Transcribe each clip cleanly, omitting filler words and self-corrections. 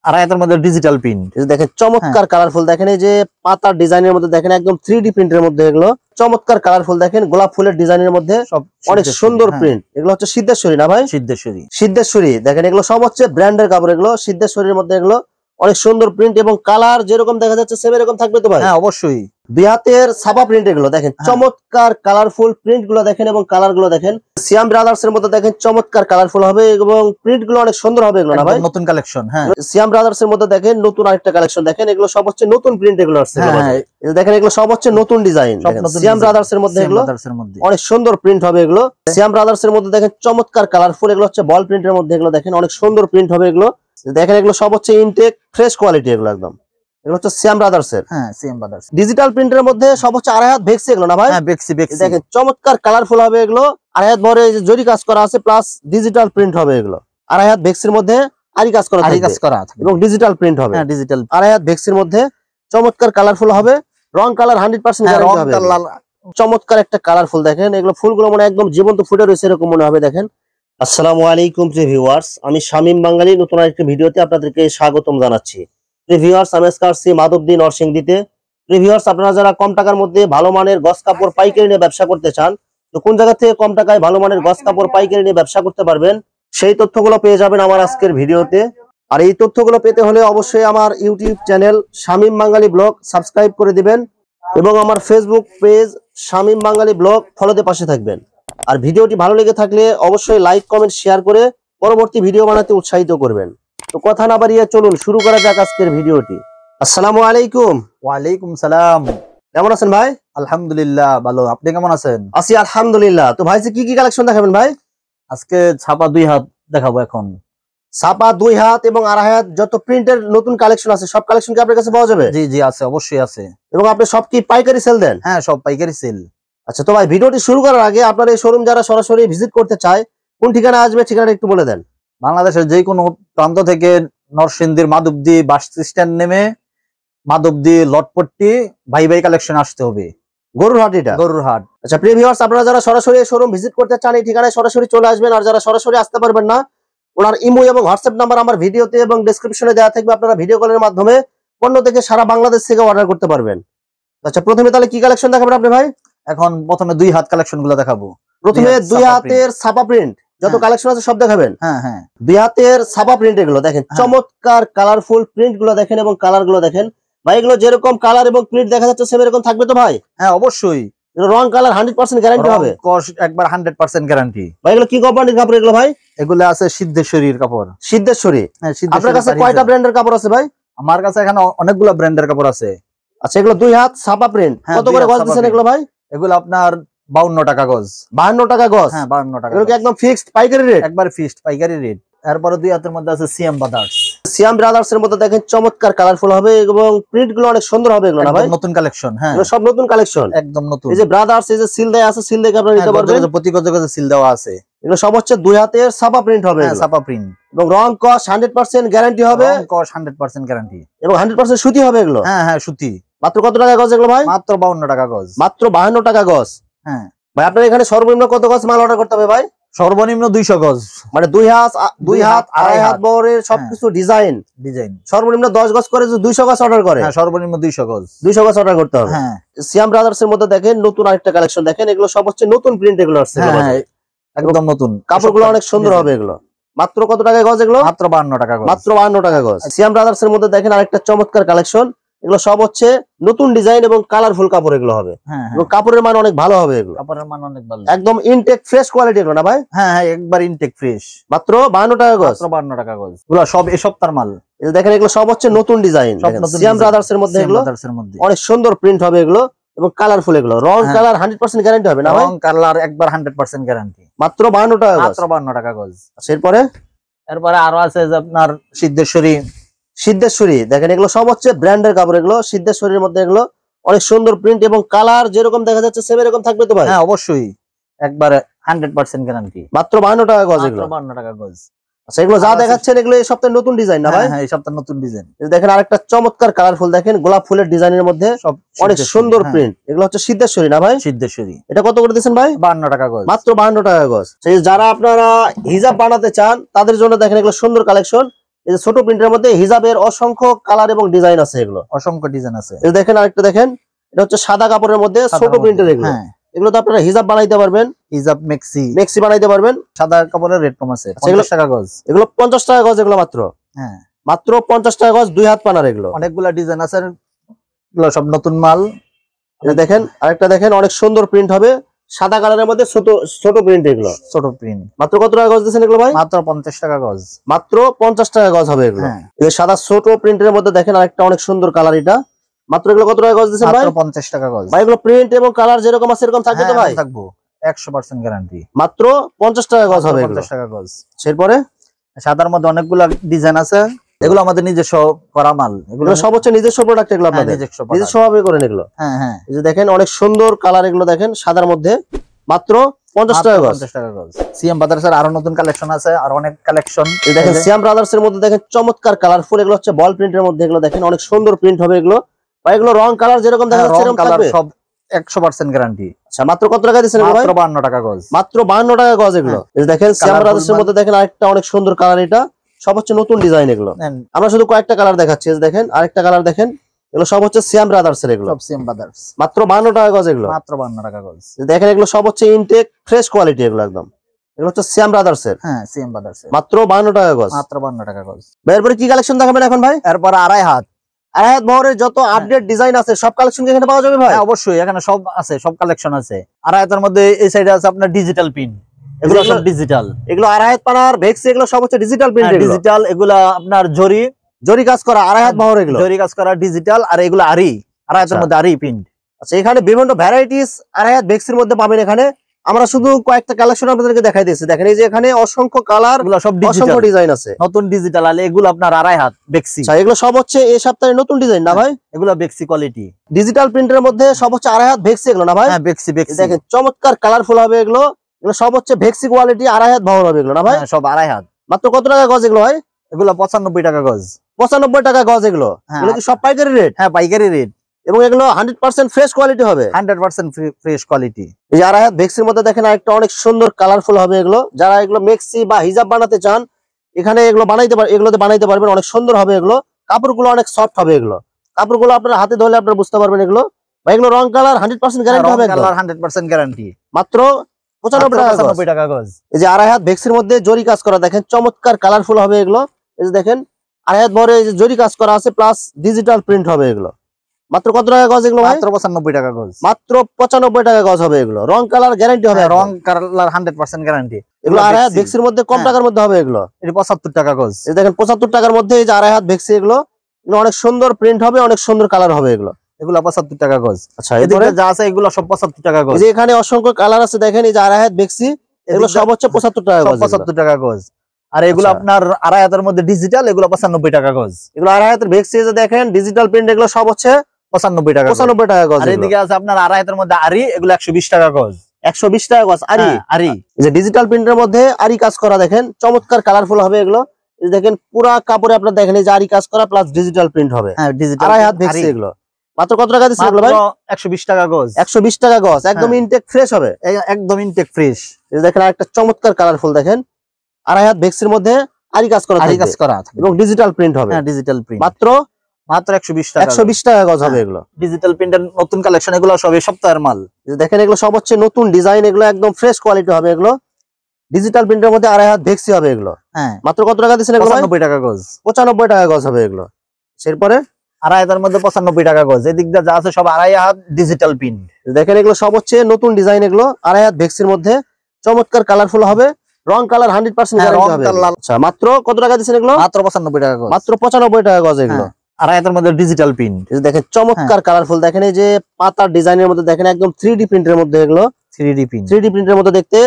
আড়াই হাতের মধ্যে ডিজিটাল প্রিন্ট দেখেন চমৎকার কালারফুল, দেখেন এই যে পাতার ডিজাইনের মধ্যে দেখেন একদম 3D প্রিন্টের মধ্যে এগুলো চমৎকার কালারফুল, দেখেন গোলাপ ফুলের ডিজাইনের মধ্যে সব অনেক সুন্দর প্রিন্ট। এগুলো হচ্ছে সিদ্ধেশ্বরী না ভাই? সিদ্ধেশ্বরী দেখেন এগুলো সব হচ্ছে ব্র্যান্ডের কাপড়, এগুলো সিদ্ধেশ্বরীর মধ্যে এগুলো অনেক সুন্দর প্রিন্ট এবং কালার যেরকম দেখা যাচ্ছে সেম এরকম থাকবে তো ভাই? হ্যাঁ অবশ্যই। দুই হাতের ছাপা প্রিন্ট এগুলো দেখেন চমৎকার কালারফুল প্রিন্ট গুলো দেখেন এবং কালার গুলো দেখেন সিয়াম ব্রাদার্স এর মধ্যে দেখেন চমৎকার কালারফুল হবে এবং প্রিন্ট গুলো অনেক সুন্দর হবে এগুলো না ভাই? নতুন কালেকশন। হ্যাঁ সিয়াম ব্রাদার্স এর মধ্যে দেখেন নতুন আরেকটা কালেকশন দেখেন, এগুলো সব হচ্ছে নতুন প্রিন্ট এগুলো আসছে। দেখেন এগুলো সব হচ্ছে নতুন ডিজাইন, সিয়াম ব্রাদার্স এর মধ্যে এগুলো অনেক সুন্দর প্রিন্ট হবে এগুলো। সিয়াম ব্রাদার্স এর মধ্যে দেখেন চমৎকার কালারফুল, এগুলো হচ্ছে বল প্রিন্টের মধ্যে এগুলো দেখেন অনেক সুন্দর প্রিন্ট হবে এগুলো। দেখেন এগুলো সব হচ্ছে ইনটেক ফ্রেশ কোয়ালিটি এগুলো একদম, এগুলো হচ্ছে সিয়াম ব্রাদার্স এর। হ্যাঁ সিয়াম ব্রাদার্স ডিজিটাল প্রিন্টের মধ্যে সব হচ্ছে আড়াই হাত ভেক্সি এগুলো না ভাই? হ্যাঁ ভেক্সি। দেখেন চমৎকার কালারফুল হবে এগুলো, আড়াই হাত ভরে জরি কাজ করা আছে প্লাস ডিজিটাল প্রিন্ট হবে এগুলো। আড়াই হাত ভেক্সির মধ্যে আরি কাজ করা এবং ডিজিটাল প্রিন্ট হবে। হ্যাঁ ডিজিটাল আড়াই হাত ভেক্সির মধ্যে চমৎকার কালারফুল হবে, রং কালার 100% গ্যারান্টি হবে। চমৎকার একটা কালারফুল দেখেন, এগুলো ফুলগুলো মানে একদম জীবন্ত ফুটে রয়েছে এরকম মনে হবে। দেখেন আসসালামু আলাইকুম ভিউয়ার্স, আমি শামীম বাঙালি নতুন আরেকটি ভিডিওতে আপনাদেরকে স্বাগতম জানাচ্ছি। ভিউয়ার্স আমি আজকে আসছি মাধবদী নরসিংদীতে। ভিউয়ার্স আপনারা যারা কম টাকার মধ্যে ভালো মানের গস কাপড় পাইকারি নিয়ে ব্যবসা করতে চান, তো কোন জায়গা থেকে কম টাকায় ভালো মানের গস কাপড় পাইকারি নিয়ে ব্যবসা করতে পারবেন সেই তথ্যগুলো পেয়ে যাবেন আমার আজকের ভিডিওতে। আর এই তথ্যগুলো পেতে হলে অবশ্যই আমার ইউটিউব চ্যানেল শামীম বাঙালি ব্লগ সাবস্ক্রাইব করে দিবেন এবং আমার ফেসবুক পেজ শামীম বাঙালি ব্লগ ফলোতে পাশে থাকবেন। আর ভিডিওটি ভালো লেগে থাকলে অবশ্যই লাইক কমেন্ট শেয়ার করে পরবর্তী ভিডিও বানাতে উৎসাহিত করবেন। তো কথা না বাড়িয়ে চলুন শুরু করা যাক আজকের ভিডিওটি। আসসালামু আলাইকুম। ওয়ালাইকুম সালাম। কেমন আছেন ভাই? আলহামদুলিল্লাহ ভালো, আপনি কেমন আছেন? আছি আলহামদুলিল্লাহ। তো ভাই কি কি কালেকশন দেখাবেন ভাই? আজকে ছাপা 2 হাত দেখাবো। এখন ছাপা 2 হাত এবং আড়াই হাত যত প্রিন্টের নতুন কালেকশন আছে সব কালেকশন কি আপনার কাছে পাওয়া যাবে? জি জি আছে, অবশ্যই আছে। এবং আপনি সব কি পাইকারি সেল দেন? হ্যাঁ সব পাইকারি সেল। আচ্ছা তো ভাই ভিডিওটি শুরু করার আগে আপনার এই শোরুম যারা সরাসরি ভিজিট করতে চায় কোন ঠিকানা আসবে, ঠিকানাটা একটু বলে দেন। বাংলাদেশের যে কোনো প্রান্ত থেকে নরসিংদীর মাধবদী বাস স্ট্যান্ড নেমে মাধবদী লটপট্টি ভাই ভাই কালেকশন আসতে হবে, গরুরহাট। এটা গরুরহাট। আচ্ছা প্রিয় ভিউয়ার্স আপনারা যারা সরাসরি এই শোরুম ভিজিট করতে চান এই ঠিকানায় সরাসরি চলে আসবেন। আর যারা সরাসরি আসতে পারবেন না ওনার ইমো এবং হোয়াটসঅ্যাপ নাম্বার আমার ভিডিওতে এবং ডেসক্রিপশনে দেওয়া থাকবে, আপনারা ভিডিও কলের মাধ্যমে পণ্য থেকে সারা বাংলাদেশ থেকে অর্ডার করতে পারবেন। আচ্ছা প্রথমে তাহলে কি কালেকশন দেখাবেন আপনি ভাই? এখন প্রথমে 2 হাত কালেকশন গুলো দেখাবো। প্রথমে 2 হাতের ছাপা প্রিন্ট যত কালেকশন আছে সব দেখাবেন। হ্যাঁ হ্যাঁ 2 হাতের ছাপা প্রিন্ট এগুলো দেখেন চমৎকার কালারফুল প্রিন্ট গুলো দেখেন এবং কালার গুলো দেখেন ভাই, এগুলো যেরকম কালার এবং প্রিন্ট দেখা যাচ্ছে সেম এরকম থাকবে তো ভাই? হ্যাঁ অবশ্যই। রং কালার 100% গ্যারান্টি হবে, একবার 100% গ্যারান্টি। ভাই এগুলো কি কোম্পানির কাপড় এগুলো ভাই? এগুলো আছে সিদ্ধেশ্বরীর কাপড়। সিদ্ধেশ্বরী। হ্যাঁ আপনার কাছে কয়টা ব্র্যান্ডের কাপড় আছে ভাই? আমার কাছে এখানে অনেকগুলো ব্র্যান্ডের কাপড় আছে। আচ্ছা এগুলো 2 হাত ছাপা প্রিন্ট কত করে গজ দিচ্ছেন এগুলো ভাই? এগুলো আপনার 52 টাকা গজ। 52 টাকা গজ? হ্যাঁ 52 টাকা। এগুলো কি একদম ফিক্সড পাইকারি রেট? একবার ফিক্সড পাইকারি রেট। এরপরে 2 হাতের মধ্যে আছে সিয়াম ব্রাদার্স। সিয়াম ব্রাদার্স এর মধ্যে দেখেন চমৎকার কালারফুল হবে এবং প্রিন্ট গুলো অনেক সুন্দর হবে এগুলো না ভাই? নতুন কালেকশন। হ্যাঁ এগুলো সব নতুন কালেকশন একদম নতুন। এই যে ব্রাদার্স এই যে সিল দেয়া আছে, সিল দেখে আপনারা নিতে পারবেন। প্রতি গজে সিল দেওয়া আছে। এগুলো সব হচ্ছে 2 হাতের ছাপা প্রিন্ট হবে। হ্যাঁ ছাপা প্রিন্ট এবং রং কস 100% গ্যারান্টি হবে। রং কস 100% গ্যারান্টি এবং 100% সুতি হবে এগুলো। হ্যাঁ হ্যাঁ সুতি। মাত্র কত টাকা গজ এগুলো ভাই? মাত্র 52 টাকা গজ। মাত্র 52 টাকা গজ। হ্যাঁ ভাই আপনার এখানে সর্বনিম্ন কত গজ মাল অর্ডার করতে হবে ভাই? সর্বনিম্ন 200 গজ। মানে 2 হাত আড়াই হাত বহরের সবকিছু ডিজাইন সর্বনিম্ন 10 গজ করে 200 গজ অর্ডার করে। হ্যাঁ সর্বনিম্ন 200 গজ। 200 গজ অর্ডার করতে হবে। হ্যাঁ সিয়াম ব্রাদার্স এর মধ্যে দেখেন নতুন আরেকটা কালেকশন দেখেন, এগুলো সব হচ্ছে নতুন প্রিন্ট এগুলো আসছে। হ্যাঁ একদম নতুন, কাপড়গুলো অনেক সুন্দর হবে এগুলো। মাত্র কত টাকা গজ এগুলো? মাত্র 52 টাকা গজ। মাত্র 52 টাকা গজ। সিয়াম ব্রাদার্স এর মধ্যে দেখেন আরেকটা চমৎকার কালেকশন, এগুলো সব হচ্ছে নতুন ডিজাইন এবং কালারফুল কাপড় এগুলো হবে। এবং কাপড়ের মান অনেক ভালো হবে এগুলো। কাপড়ের মান অনেক ভালো, একদম ইনটেক ফ্রেশ কোয়ালিটি এগুলো না ভাই? হ্যাঁ হ্যাঁ একবার ইনটেক ফ্রেশ। মাত্র 52 টাকা গজ। মাত্র 52 টাকা গজ। এগুলো সব এই সপ্তাহের মাল। এই দেখেন এগুলো সব হচ্ছে নতুন ডিজাইন। সিয়াম ব্রাদার্স এর মধ্যে এগুলো অনেক সুন্দর প্রিন্ট হবে এগুলো এবং কালারফুল এগুলো। রং কালার 100% গ্যারান্টি হবে না ভাই? রং কালার একবার 100% গ্যারান্টি। মাত্র 52 টাকা গজ। মাত্র 52 টাকা গজ। এরপরে আরো আছে যে আপনার সিদ্ধেশ্বরী। সিদ্ধেশ্বরী দেখেন এগুলো সব হচ্ছে ব্র্যান্ডের কাপড় এগুলো। সিদ্ধেশ্বরীর মধ্যে এগুলো অনেক সুন্দর প্রিন্ট এবং কালার যেরকম দেখা যাচ্ছে সেম এরকম থাকবে তো ভাই? হ্যাঁ অবশ্যই একবার 100% গ্যারান্টি। মাত্র 52 টাকা গজ এগুলো। 52 টাকা গজ। আচ্ছা এগুলো যা দেখাচ্ছেন এগুলো এই সপ্তাহে নতুন ডিজাইন না ভাই? হ্যাঁ এই সপ্তাহে নতুন ডিজাইন। দেখেন আরেকটা চমৎকার কালারফুল দেখেন গোলাপ ফুলের ডিজাইনের মধ্যে অনেক সুন্দর প্রিন্ট। এগুলো হচ্ছে সিদ্ধেশ্বরী না ভাই? সিদ্ধেশ্বরী। এটা কত করে দিচ্ছেন ভাই? 52 টাকা গজ। মাত্র 52 টাকা গজ। যারা আপনারা হিজাব বানাতে চান তাদের জন্য দেখেন এগুলো সুন্দর কালেকশন। এই যে ছোট প্রিন্টের মধ্যে হিজাবের অসংখ্য কালার এবং ডিজাইন আছে, এগুলো অসংখ্য ডিজাইন আছে। এই দেখেন আরেকটা দেখেন, এটা হচ্ছে সাদা কাপড়ের মধ্যে ছোট প্রিন্টের এগুলো। এগুলো তো আপনারা হিজাব বানাইতে পারবেন, হিজাব মেক্সি বানাইতে পারবেন। সাদা কাপড়ের রেট কম আছে, 50 টাকা গজ। এগুলো 50 টাকা গজ, এগুলো মাত্র মাত্র 50 টাকা গজ, 2 হাত পানার এগুলো। অনেকগুলা ডিজাইন আছে, এগুলো সব নতুন মাল। দেখেন আরেকটা দেখেন, অনেক সুন্দর প্রিন্ট হবে, সাদা কালারের মধ্যে ছোট প্রিন্ট এগুলো। ছোট প্রিন্ট মাত্র কত টাকা গজ দিচ্ছেন এগুলো ভাই? মাত্র 50 টাকা গজ। মাত্র 50 টাকা গজ হবে এগুলো। এই সাদা ছোট প্রিন্টের মধ্যে দেখেন আরেকটা অনেক সুন্দর কালার, এটা মাত্র এগুলো কত টাকা গজ দিচ্ছেন ভাই? মাত্র 50 টাকা গজ। ভাই এগুলো প্রিন্ট এবং কালার যেরকম আছে এরকম থাকবে তো ভাই? থাকবো, 100% গ্যারান্টি। মাত্র 50 টাকা গজ হবে এগুলো। 50 টাকা গজ। এরপরে সাদার মধ্যে অনেকগুলা ডিজাইন আছে, এগুলো আমাদের নিজস্ব করা মাল। এগুলো সব হচ্ছে নিজস্ব প্রোডাক্ট, এগুলো আপনাদের নিজস্ব ভাবে করেন এগুলো। এই যে দেখেন অনেক সুন্দর কালার, এগুলো দেখেন সাদার মধ্যে মাত্র 50 টাকা গজ। 50 টাকা গজ। সিএম ব্রাদার্স এর আরো নতুন কালেকশন আছে, আর অনেক কালেকশন। এই দেখেন সিএম ব্রাদার্স এর মধ্যে দেখেন চমৎকার কালারফুল, এগুলো হচ্ছে বল প্রিন্টের মধ্যে, এগুলো দেখেন অনেক সুন্দর প্রিন্ট হবে এগুলো। ভাই এগুলো রং কালার যেরকম দেখা যাচ্ছে এরকম কালার সব 100% গ্যারান্টি। আচ্ছা মাত্র কত টাকা দিচ্ছেন ভাই? মাত্র 52 টাকা গজ। মাত্র 52 টাকা গজ এগুলো। এই দেখেন সিএম ব্রাদার্স এর মধ্যে দেখেন আরেকটা অনেক সুন্দর কালার, এটা সব হচ্ছে নতুন ডিজাইন এগুলো। আমরা শুধু কয়েকটা কালার দেখাচ্ছি, দেখেন আরেকটা কালার দেখেন, এগুলো সব হচ্ছে সিএম ব্রাদার্স এর, এগুলো সব সিএম ব্রাদার্স। মাত্র 52 টাকা গজ এগুলো। মাত্র 52 টাকা গজ। দেখেন এগুলো সব হচ্ছে ইনটেক ফ্রেশ কোয়ালিটি, এগুলো একদম, এগুলো হচ্ছে সিএম ব্রাদার্স এর। সিএম ব্রাদার্স এর মাত্র 52 টাকা গজ। মাত্র 52 টাকা গজ। এরপরে কি কালেকশন দেখাবেন এখন ভাই? এরপর আড়াই হাত বহরের যত আপডেট ডিজাইন আছে সব কালেকশন এখানে পাওয়া যাবে ভাই? অবশ্যই, এখানে সব আছে, সব কালেকশন আছে। আড়াই হাতের মধ্যে এই সাইডে আছে আপনার ডিজিটাল পিন, এগুলো সব ডিজিটাল। এগুলো আড়াই হাত পানার ভেক্সি, এগুলো সব হচ্ছে ডিজিটাল প্রিন্ট, ডিজিটাল। এগুলা আপনার জরি কাজ করা আড়াই হাত বহর, এগুলো জরি কাজ করা ডিজিটাল। আর এগুলো আড়াই হাতের মধ্যে আড়াই প্রিন্ট। আচ্ছা এখানে বিভিন্ন ভ্যারাইটিস আড়াই হাত ভেক্সির মধ্যে পাবেন। এখানে আমরা শুধু কয়েকটা কালেকশন আপনাদেরকে দেখাই দিয়েছি। দেখেন এই যে এখানে অসংখ্য কালার, সব অসংখ্য ডিজাইন আছে, নতুন ডিজিটাল। আর এগুলো আপনার আড়াই হাত বেক্সি। আচ্ছা এগুলো সব হচ্ছে এই সপ্তাহে নতুন ডিজাইন না ভাই? এগুলো বেক্সি কোয়ালিটি ডিজিটাল প্রিন্টের মধ্যে সব হচ্ছে আড়াই হাত ভেক্সি, এগুলো না ভাই? বেক্সি। দেখেন চমৎকার কালারফুল হবে এগুলো, এগুলো সব হচ্ছে ভেক্সি কোয়ালিটি, আড়াই হাত বহর হবে এগুলো না ভাই? সব আড়াই হাত। মাত্র কত টাকা গজ এগুলো ভাই? এগুলো 95 টাকা গজ। 95 টাকা গজ এগুলো। এগুলো কি সব পাইকারি রেট? পাইকারি রেট। এবং এগুলো 100% ফ্রেশ কোয়ালিটি হবে। 100% ফ্রেশ কোয়ালিটি। এই যে আড়াই হাত ভেক্সির মধ্যে দেখেন আরেকটা অনেক সুন্দর কালারফুল হবে এগুলো। যারা এগুলো মেক্সি বা হিজাব বানাতে চান এখানে এগুলো বানাইতে পারবেন, এগুলোতে বানাইতে পারবেন। অনেক সুন্দর হবে এগুলো, কাপড়গুলো অনেক সফট হবে এগুলো। কাপড়গুলো আপনার হাতে ধরলে আপনারা বুঝতে পারবেন এগুলো। বা এগুলো রং কালার 100% গ্যারান্টি হবে। Colour 100% guarantee. মাত্র 95 টাকা গজ। এই যে আড়াই হাত ভেক্সির মধ্যে জরি কাজ করা, দেখেন চমৎকার কালারফুল হবে এগুলো। এই যে দেখেন আড়াই হাত ভরে জরি কাজ করা আছে, প্লাস ডিজিটাল প্রিন্ট হবে এগুলো। মাত্র কত টাকা গজ এগুলো? মাত্র 95 টাকা গজ। মাত্র 95 টাকা গজ হবে এগুলো। রং কালার গ্যারান্টি হবে, রং কালার 100% গ্যারান্টি। এগুলো আড়াই হাত ভেক্সির মধ্যে কম টাকার মধ্যে হবে এগুলো। এটা 75 টাকা গজ। এই দেখেন 75 টাকার মধ্যে এই যে আড়াই হাত ভেক্সি, এগুলো অনেক সুন্দর প্রিন্ট হবে, অনেক সুন্দর কালার হবে এগুলো। এগুলো 75 টাকা গজ। আচ্ছা এদিকে যা আছে এগুলো সব 75 টাকা গজ। এই যে এখানে অসংখ্য কালার আছে, দেখেন এই যে আড়াই হাত ভেক্সি, এগুলো সব হচ্ছে 75 টাকা গজ। 75 টাকা গজ। আর এগুলো আপনার আড়াই হাতের মধ্যে ডিজিটাল, এগুলো 95 টাকা গজ। এগুলো আড়াই হাতের ভেক্সি, যে দেখেন ডিজিটাল প্রিন্ট, এগুলো সব হচ্ছে 95 টাকা। 95 টাকা গজ। আর এদিকে আছে আপনার আড়াই হাতের মধ্যে আরি, এগুলো 120 টাকা গজ। 120 টাকা গজ আরি। আরি এই যে ডিজিটাল প্রিন্টের মধ্যে আরি কাজ করা, দেখেন চমৎকার কালারফুল হবে এগুলো। এই যে দেখেন পুরা কাপড়ে আপনারা দেখেন এই যে আরি কাজ করা প্লাস ডিজিটাল প্রিন্ট হবে। আড়াই হাত ভেক্সি এগুলো। মাত্র কত টাকা দিচ্ছেন এগুলো ভাই? 120 টাকা গজ। 120 টাকা গজ, একদম ইনটেক ফ্রেশ হবে, একদম ইনটেক ফ্রেশ। এই যে দেখেন একটা চমৎকার কালারফুল, দেখেন আড়াই হাত ভেক্সির মধ্যে আরি কাজ করা এবং ডিজিটাল প্রিন্ট হবে। Digital print. মাত্র 120 টাকা। 120 টাকা গজ হবে এগুলো। ডিজিটাল প্রিন্টের নতুন কালেকশন, এগুলো সব এই সপ্তাহের মাল। দেখেন এগুলো সব হচ্ছে নতুন ডিজাইন, এগুলো একদম ফ্রেশ কোয়ালিটি হবে এগুলো। ডিজিটাল প্রিন্টের মধ্যে আড়াই হাত ভেক্সি হবে এগুলো। মাত্র কত টাকা দিচ্ছেন এগুলো? 95 টাকা গজ। 95 টাকা গজ হবে এগুলো। এরপরে আড়াই হাতের মধ্যে 95 টাকা গজ। এদিক দিয়ে যা আছে সব আড়াই হাত ডিজিটাল প্রিন্ট। দেখেন এগুলো সব হচ্ছে নতুন ডিজাইন, এগুলো আড়াই হাত ভেক্সির মধ্যে চমৎকার কালারফুল হবে, রং কালার 100% গ্যারান্টি হবে। আচ্ছা মাত্র কত টাকা দিচ্ছেন এগুলো? মাত্র 95 টাকা গজ। মাত্র 95 টাকা গজ এগুলো। আড়াই হাতের মধ্যে ডিজিটাল প্রিন্ট। দেখেন চমৎকার কালারফুল, দেখেন এই যে পাতার ডিজাইনের মধ্যে, দেখেন একদম 3D প্রিন্টের মধ্যে এগুলো। 3D print. 3D প্রিন্টের মধ্যে দেখতে।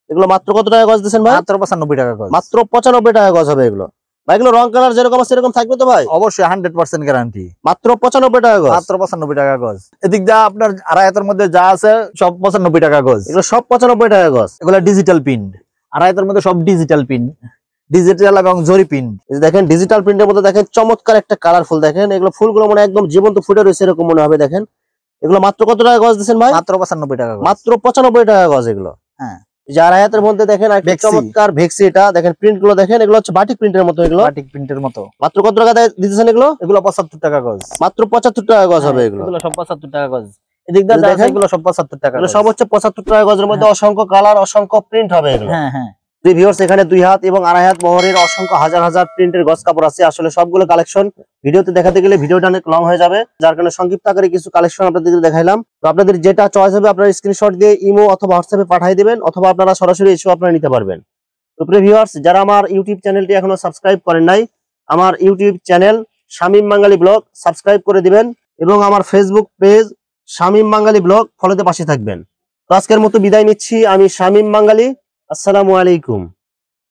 এগুলো মাত্র কত টাকা গজ দিচ্ছেন ভাই? মাত্র 95 টাকা গজ। মাত্র 95 টাকা গজ হবে এগুলো। ভাই এগুলো রং কালার যেরকম আছে সেরকম থাকবে তো ভাই? অবশ্যই 100% গ্যারান্টি। মাত্র 95 টাকা গজ। মাত্র 95 টাকা গজ। এদিক দিয়ে আপনার আড়াই হাতের মধ্যে যা আছে সব 95 টাকা গজ। এগুলো সব 95 টাকা গজ। এগুলো ডিজিটাল প্রিন্ট। আড়াই হাতের মধ্যে সব ডিজিটাল প্রিন্ট, ডিজিটাল এবং জরি প্রিন্ট। দেখেন ডিজিটাল প্রিন্টের মধ্যে দেখেন চমৎকার একটা কালারফুল, দেখেন এগুলো ফুলগুলো মানে একদম জীবন্ত ফুটে রয়েছে এরকম মনে হবে। দেখেন এগুলো মাত্র কত টাকা গজ দিচ্ছেন ভাই? মাত্র 95 টাকা গজ। মাত্র 95 টাকা গজ এগুলো। যে আড়াই হাতের মধ্যে দেখেন একটা ভেক্সি। চমৎকার ভেক্সি, এটা দেখেন প্রিন্ট গুলো দেখেন, এগুলো হচ্ছে বাটিক প্রিন্টের মতো, এগুলো বাটিক প্রিন্টের মতো। মাত্র কত টাকা দিতেছেন এগুলো? এগুলো 75 টাকা গজ। মাত্র 75 টাকা গজ হবে এগুলো। এগুলো সব 75 টাকা গজ। এদিক দিয়ে দেখেন, দেখেন এগুলো সব 75 টাকা এগুলো গজ। সব হচ্ছে 75 টাকা গজের মধ্যে অসংখ্য কালার, অসংখ্য প্রিন্ট হবে এগুলো। হ্যাঁ হ্যাঁ। ভিউয়ার্স, এখানে 2 হাত এবং আড়াই হাত বহরের অসংখ্য হাজার হাজার প্রিন্টের গজ কাপড় আছে। আসলে সবগুলো কালেকশন ভিডিওতে দেখাতে গেলে ভিডিওটা অনেক লং হয়ে যাবে, যার কারণে সংক্ষিপ্ত আকারে কিছু কালেকশন আপনাদের দেখাইলাম। তো আপনাদের যেটা চয়েস হবে আপনারা স্ক্রিনশট দিয়ে ইমো অথবা হোয়াটসঅ্যাপে পাঠিয়ে দিবেন, অথবা আপনারা সরাসরি এসেও আপনারা নিতে পারবেন। তো প্রিয় ভিউয়ার্স, যারা আমার ইউটিউব চ্যানেলটি এখনো সাবস্ক্রাইব করেন নাই, আমার ইউটিউব চ্যানেল শামীম বাঙালি ব্লগ সাবস্ক্রাইব করে দিবেন, এবং আমার ফেসবুক পেজ শামীম বাঙালি ব্লগ ফলোতে পাশে থাকবেন। তো আজকের মতো বিদায় নিচ্ছি, আমি শামীম বাঙালি। আসসালামু আলাইকুম।